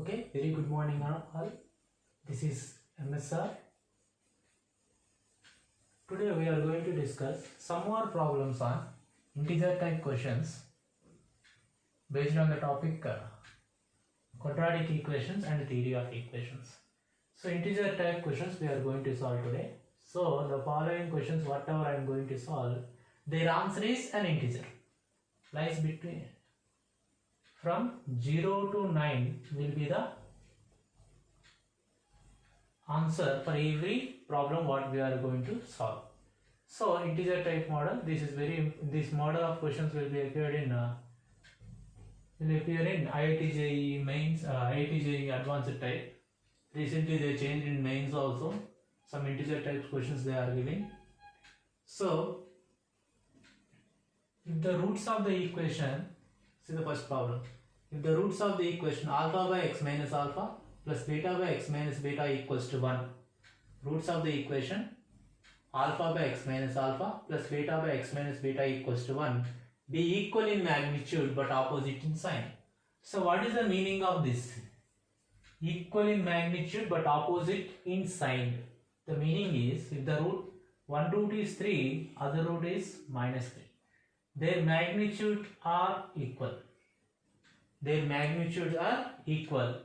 Okay, very good morning all. This is MSR. Today we are going to discuss some more problems on integer type questions based on the topic quadratic equations and theory of equations. So integer type questions we are going to solve today. So the following questions, whatever I am going to solve, their answer is an integer. Lies between from 0 to 9 will be the answer for every problem what we are going to solve. So integer type model, this model of questions will be appeared in IIT JEE mains, IIT JEE advanced type. Recently they changed in mains also. Some integer type questions they are giving. So if the roots of the equation, see the first problem. If the roots of the equation alpha by x minus alpha plus beta by x minus beta equals to 1. Roots of the equation alpha by x minus alpha plus beta by x minus beta equals to 1 be equal in magnitude but opposite in sign. So what is the meaning of this? Equal in magnitude but opposite in sign. The meaning is if the one root is 3, other root is minus 3. Their magnitude are equal. Their magnitudes are equal,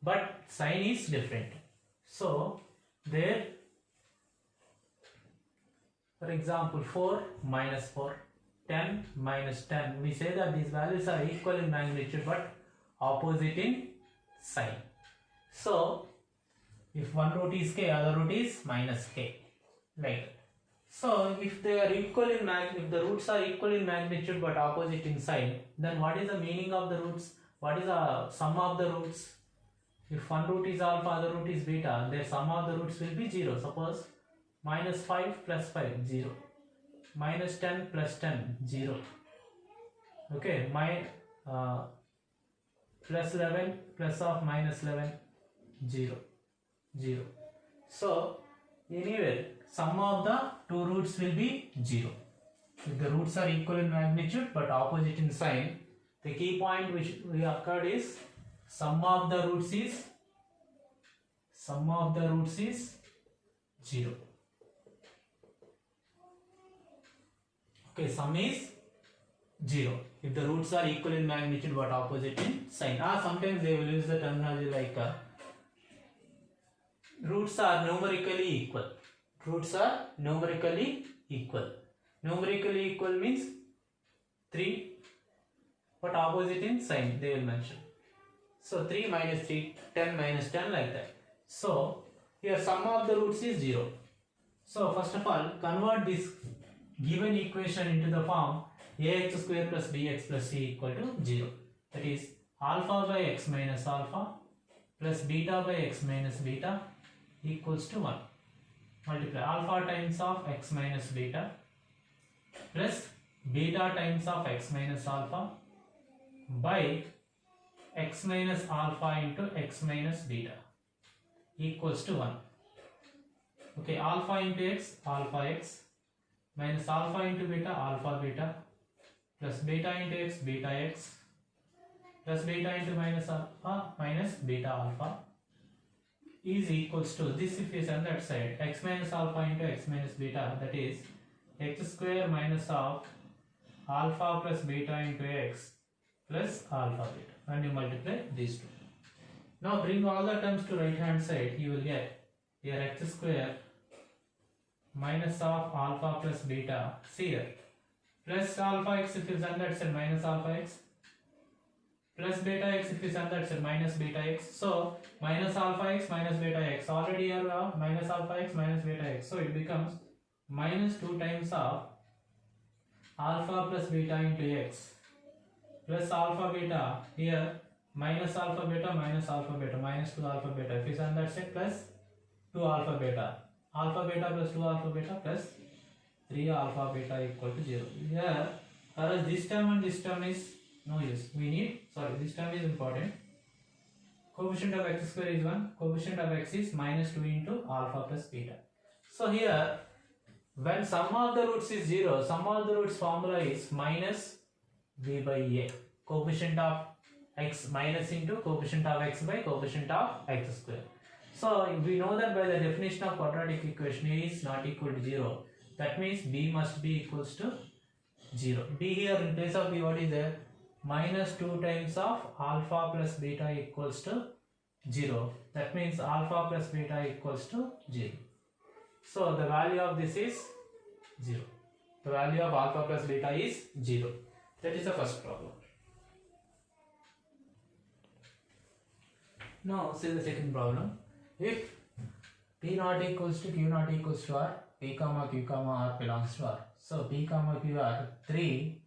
but sign is different. So there, for example, 4 minus 4, 10 minus 10, we say that these values are equal in magnitude but opposite in sign. So if one root is k, other root is minus k, like that. So if they are equal in if the roots are equal in magnitude but opposite in sign, then what is the meaning of the roots? What is the sum of the roots? If one root is alpha, other root is beta, their sum of the roots will be 0. Suppose minus 5 plus 5, 0. Minus 10 plus 10, 0. Okay, plus 11 plus of minus 11, 0. 0. So anywhere, sum of the two roots will be 0. If the roots are equal in magnitude but opposite in sign, the key point which we occurred is sum of the roots is 0. Okay, sum is 0 if the roots are equal in magnitude but opposite in sign. Sometimes they will use the terminology like roots are numerically equal. Roots are numerically equal. Numerically equal means 3 but opposite in sign they will mention. So 3 minus 3, 10 minus 10, like that. So here sum of the roots is 0. So first of all, convert this given equation into the form ax square plus bx plus c equal to 0. That is alpha by x minus alpha plus beta by x minus beta equals to 1. Multiply alpha times of x minus beta plus beta times of x minus alpha by x minus alpha into x minus beta equals to 1. Okay, alpha into x, alpha x, minus alpha into beta, alpha beta, plus beta into x, beta x, plus beta into minus alpha, minus beta alpha is equals to this. If you send that side, x minus alpha into x minus beta, that is x square minus of alpha plus beta into x plus alpha beta, and you multiply these two. Now bring all the terms to right hand side, you will get here x square minus of alpha plus beta, see here, plus alpha x if you send that side, minus alpha x, plus beta x if you send that side, minus beta x. So minus alpha x minus beta x, already here we have minus alpha x minus beta x, so it becomes minus 2 times of alpha plus beta into x plus alpha beta, here minus alpha beta minus 2 alpha beta, if you send that side, plus 2 alpha beta plus 2 alpha beta plus 3 alpha beta equal to 0. Here whereas this term and this term is no use, we need, this term is important. Coefficient of x square is 1, coefficient of x is minus 2 into alpha plus beta. So here when sum of the roots is 0, sum of the roots formula is minus v by a. Coefficient of x minus into coefficient of x by coefficient of x square. So we know that by the definition of quadratic equation A is not equal to 0. That means B must be equals to 0. B here in place of B, what is there? Minus 2 times of alpha plus beta equals to 0. That means alpha plus beta equals to 0. So the value of this is 0. The value of alpha plus beta is 0. That is the first problem. Now see the second problem. If P naught equals to Q naught equals to R, P comma Q comma R belongs to R. So P comma Q are three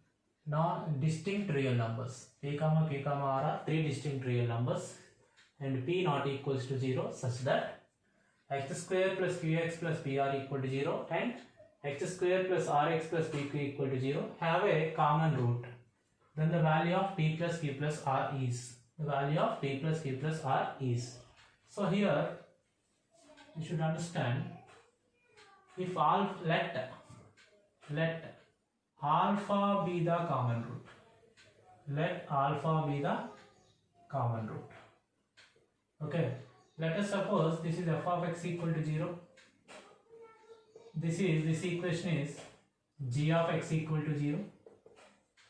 non-distinct real numbers. P comma Q comma R are three distinct real numbers, and P not equals to 0 such that x square plus qx plus pr equal to 0 and x square plus rx plus pq equal to 0 have a common root. Then the value of P plus Q plus R is. The value of P plus Q plus R is. So here you should understand, if let alpha be the common root. Let alpha be the common root. Okay. Let us suppose this is f of x equal to 0. This equation is g of x equal to 0.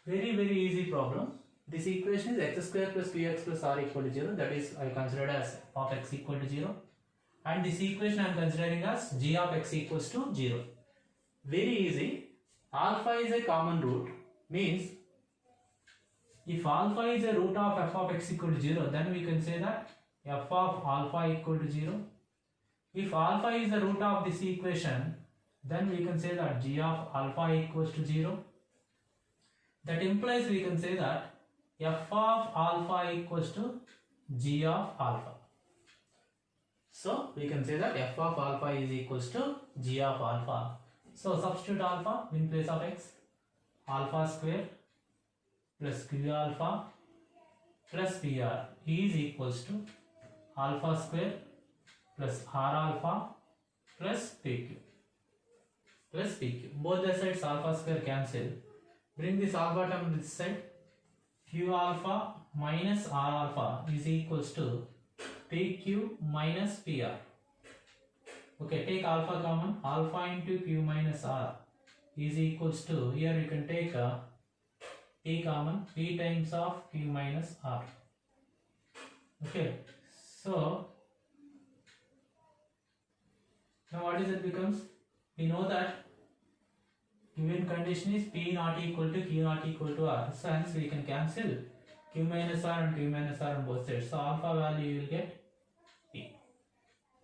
Very easy problem. This equation is x square plus qx plus r equal to 0. That is I considered as f of x equal to 0. And this equation I am considering as g of x equals to 0. Very easy. Alpha is a common root. Means if alpha is a root of f of x equal to 0, then we can say that f of alpha equal to 0. If alpha is the root of this equation, then we can say that g of alpha equals to 0. That implies we can say that f of alpha equals to g of alpha. So we can say that f of alpha is equals to g of alpha. So substitute alpha in place of x. Alpha square plus q alpha plus pr is equals to alpha square plus r alpha plus pq plus pq. Both the sides alpha square cancel. Bring this alpha term to this side. Q alpha minus r alpha is equals to pq minus pr. Okay, take alpha common. Alpha into q minus r is equals to, here you can take p common, p times of q minus r. Okay, so now what is it becomes? We know that given condition is p not equal to q not equal to r. So hence we can cancel q minus r and q minus r on both sides. So alpha value you will get p.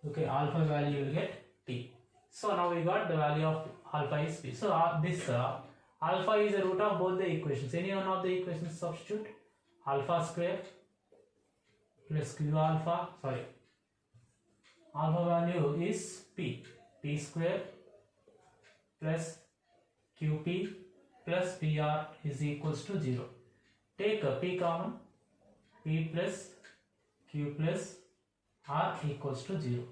Okay, alpha value you will get p. So now we got the value of alpha is p. So this alpha is the root of both the equations. Any one of the equations substitute. Alpha square plus q alpha, alpha value is p. P square plus qp plus pr is equals to 0. Take a p common. P plus q plus r equals to 0.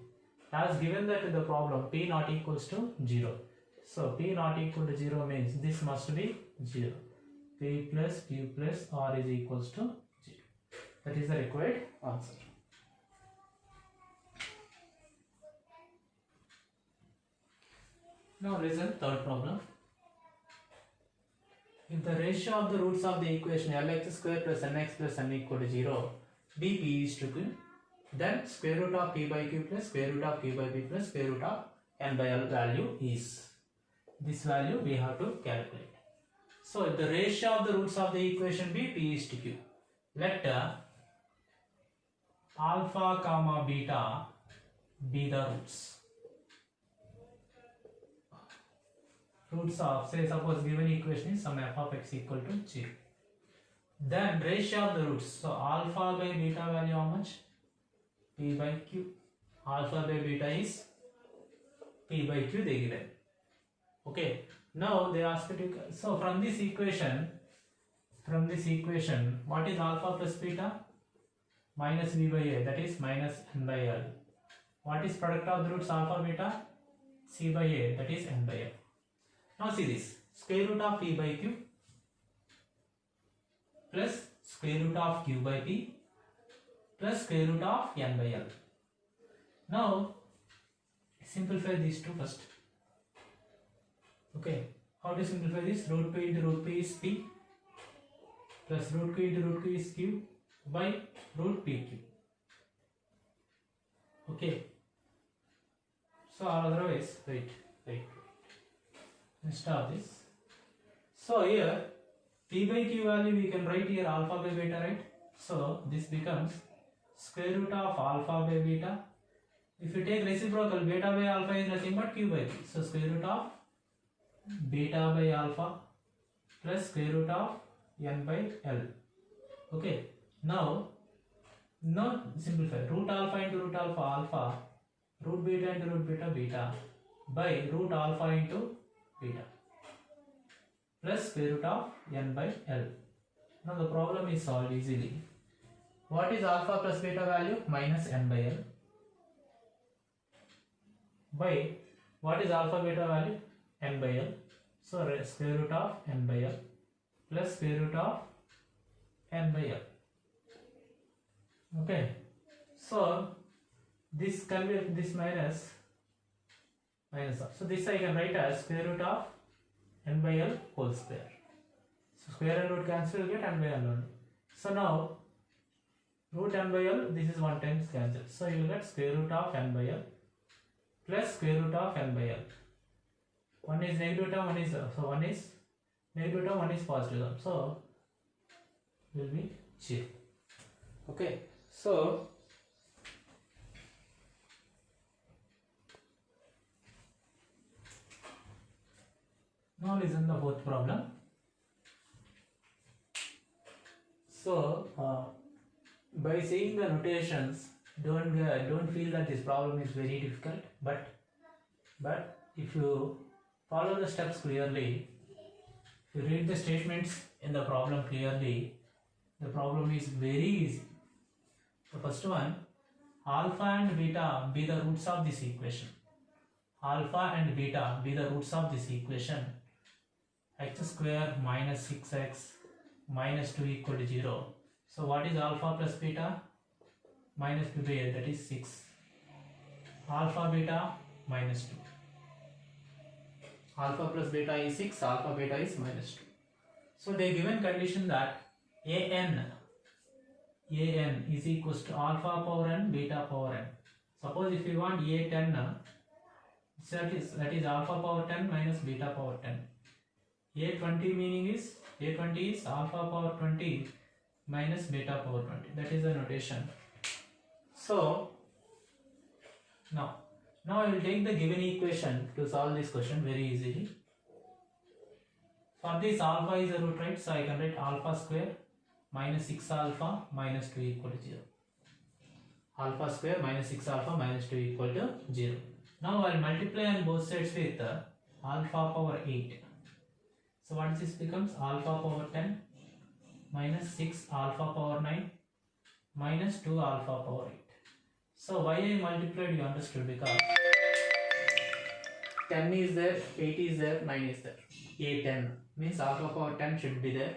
As given that in the problem, p not equals to 0. So p not equal to 0 means this must be 0. P plus q plus r is equals to 0. That is the required answer. Now listen, third problem. If the ratio of the roots of the equation Lx square plus nx plus n equal to 0, dp is to q, then square root of p by q plus square root of q by p plus square root of n by l value is. This value we have to calculate. So if the ratio of the roots of the equation be p is to q, let alpha comma beta be the roots. Roots of, say suppose given equation is some f of x equal to 0. Then ratio of the roots. So alpha by beta value how much? P by q. Alpha by beta is p by q they given. Okay. Now they ask you. So from this equation, what is alpha plus beta? Minus v by a, that is minus n by l. What is product of the roots alpha beta? C by a, that is n by l. Now see this, square root of p by q plus square root of q by p plus square root of n by l. Now simplify these two first. Okay, how to simplify this? Root p into root p is p plus root q into root q is q by root pq. Okay, so otherwise, wait. Let's stop this. So here p by q value we can write here alpha by beta, right? So this becomes square root of alpha by beta. If you take reciprocal, beta by alpha is nothing but q by p. So square root of beta by alpha plus square root of n by l. Okay, now simplify. Root alpha into root alpha, root beta into root beta by root alpha into beta plus square root of n by l. Now the problem is solved easily. What is alpha plus beta value? Minus n by l by what is alpha beta value? N by l. So square root of n by l plus square root of n by l. Okay, so this can be this minus of. So this I can write as square root of n by l whole square. So square and root cancel, you get n by l only. So now root n by l, this is one times cancel. So you will get square root of n by l plus square root of n by l. One is negative term, one is one is negative term, one is positive term. So will be 0. Okay, so now listen the fourth problem. So by seeing the notations, don't feel that this problem is very difficult. But if you follow the steps clearly, if you read the statements in the problem clearly, the problem is very easy. The first one, alpha and beta be the roots of this equation. Alpha and beta be the roots of this equation. X square minus 6x minus 2 equal to 0. So what is alpha plus beta? Minus 2 by 8, that is 6. Alpha beta minus 2. Alpha plus beta is 6, alpha beta is minus 2. So they given condition that an is equals to alpha power n, beta power n. Suppose if you want a10, that is alpha power 10 minus beta power 10. A20 meaning is A20 is alpha power 20 minus beta power 20. That is the notation. So now I will take the given equation to solve this question very easily. For this alpha is a root, right? So I can write alpha square minus 6 alpha minus 2 equal to 0. Alpha square minus 6 alpha minus 2 equal to 0. Now I will multiply on both sides with alpha power 8. So what this becomes? Alpha power 10 minus 6 alpha power 9 minus 2 alpha power 8. So why I multiplied, you understood, because 10 is there, 8 is there, 9 is there. A10 means alpha power 10 should be there,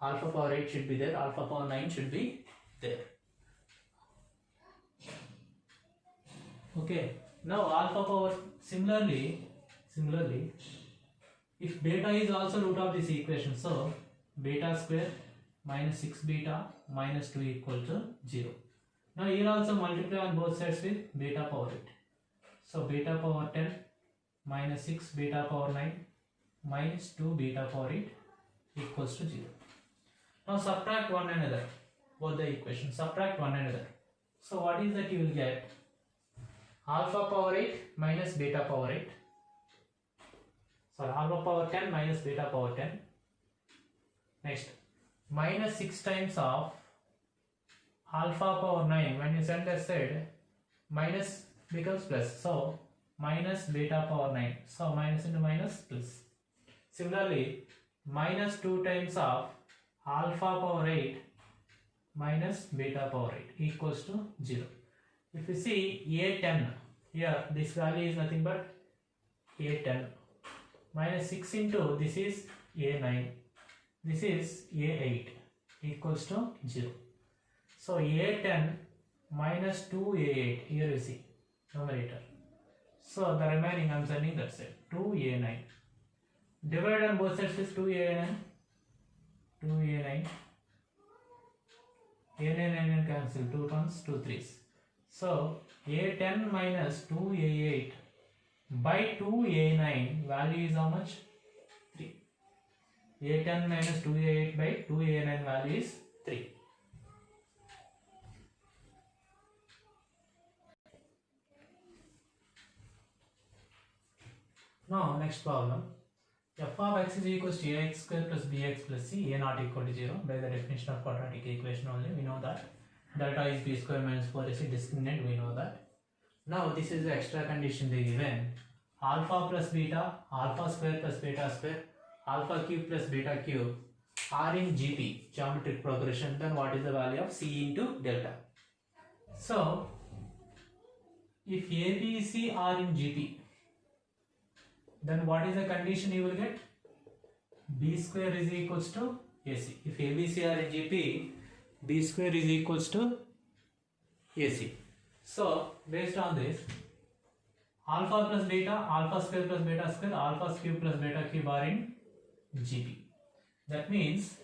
alpha power 8 should be there, alpha power 9 should be there. Okay, now alpha power, similarly if beta is also root of this equation, so beta square minus 6 beta minus 2 equal to 0. Now here also multiply on both sides with beta power 8. So beta power 10 minus 6 beta power 9 minus 2 beta power 8 equals to 0. Now subtract one another, both the equations, subtract one another. So what is that you will get? Alpha power 8 minus beta power 8. Sorry, alpha power 10 minus beta power 10. Next, minus 6 times of alpha power 9. When you send aside, minus becomes plus. So minus beta power 9. So minus into minus plus. Similarly, minus 2 times of alpha power 8 minus beta power 8 equals to 0. If you see A10, here this value is nothing but A10. Minus 6 into this is A9, this is A8. equals to 0. So A10 minus 2A8, here you see numerator. So the remaining I am sending that side, 2A9. Divide on both sides is 2A9. 2A9. A9 cancel, 2 ones, 2 3s. So A10 minus 2A8 by 2A9 value is how much? 3. A10 minus 2A8 by 2A9 value is 3. Now next problem. F of x is equals to ax square plus bx plus c, a not equal to 0. By the definition of quadratic equation only, we know that delta is b square minus 4ac discriminant, we know that. Now this is the extra condition they given. Alpha plus beta, alpha square plus beta square, alpha cube plus beta cube are in GP, geometric progression. Then what is the value of c into delta? So if a, b, c are in GP, then what is the condition you will get? B square is equals to AC. If A, B, C are in GP, B square is equals to AC. So based on this, alpha plus beta, alpha square plus beta square, alpha cube plus beta cube are in GP. That means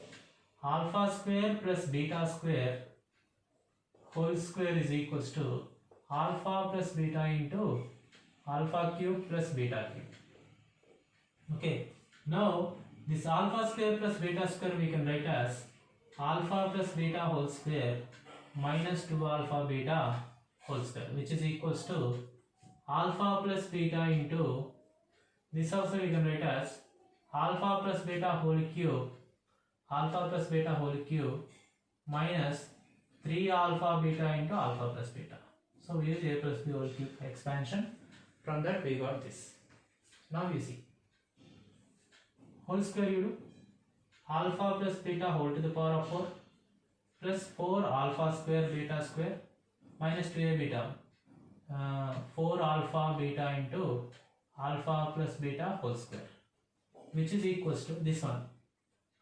alpha square plus beta square whole square is equals to alpha plus beta into alpha cube plus beta cube. Okay, now this alpha square plus beta square we can write as alpha plus beta whole square minus 2 alpha beta whole square, which is equals to alpha plus beta into, this also we can write as alpha plus beta whole cube, alpha plus beta whole cube minus 3 alpha beta into alpha plus beta. So we use a plus b whole cube expansion. From that we got this. Now you see, whole square you do alpha plus beta whole to the power of 4 plus 4 alpha square beta square minus 2a beta, 4 alpha beta into alpha plus beta whole square, which is equals to this one,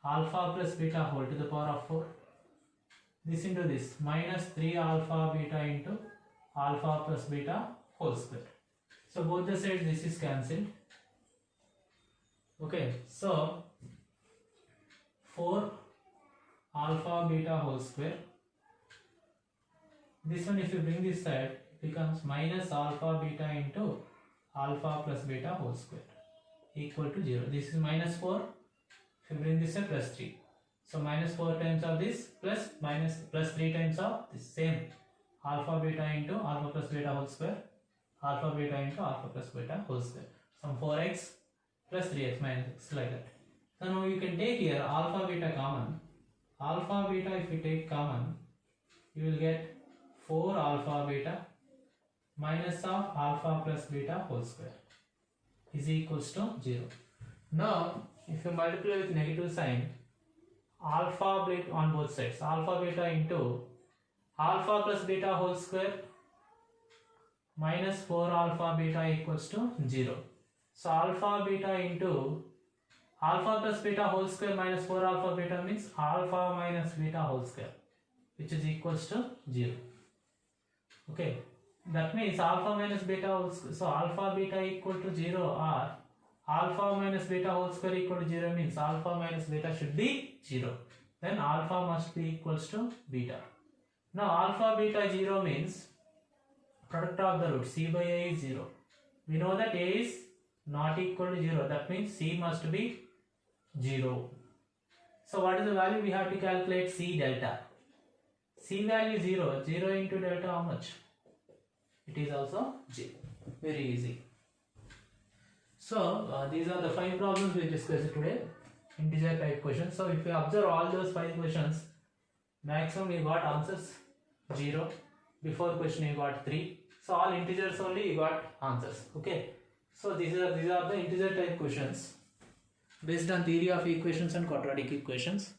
alpha plus beta whole to the power of 4, this into this, minus 3 alpha beta into alpha plus beta whole square. So both the sides this is cancelled. Okay, so 4 alpha beta whole square, this one if you bring this side becomes minus alpha beta into alpha plus beta whole square equal to 0. This is minus 4, if you bring this side plus 3. So minus 4 times of this plus 3 times of this same alpha beta into alpha plus beta whole square, alpha beta into alpha plus beta whole square. Some 4x plus 3x minus x like that. So now you can take here alpha beta common. Alpha beta if you take common, you will get 4 alpha beta minus of alpha plus beta whole square is equals to 0. Now if you multiply with negative sign, alpha beta on both sides, alpha beta into alpha plus beta whole square minus 4 alpha beta equals to 0. So alpha beta into alpha plus beta whole square minus 4 alpha beta means alpha minus beta whole square, which is equals to 0. Okay, that means alpha minus beta whole square, so alpha beta equal to 0 or alpha minus beta whole square equal to 0 means alpha minus beta should be 0. Then alpha must be equals to beta. Now alpha beta 0 means product of the root c by a is 0. We know that a is not equal to 0, that means c must be 0. So what is the value we have to calculate? C delta. C value 0, 0 into delta how much? It is also 0. Very easy. So these are the 5 problems we discussed today, integer type questions. So if you observe all those 5 questions, maximum you got answers 0, before question you got 3. So all integers only you got answers. Okay. So these are the integer type questions based on theory of equations and quadratic equations.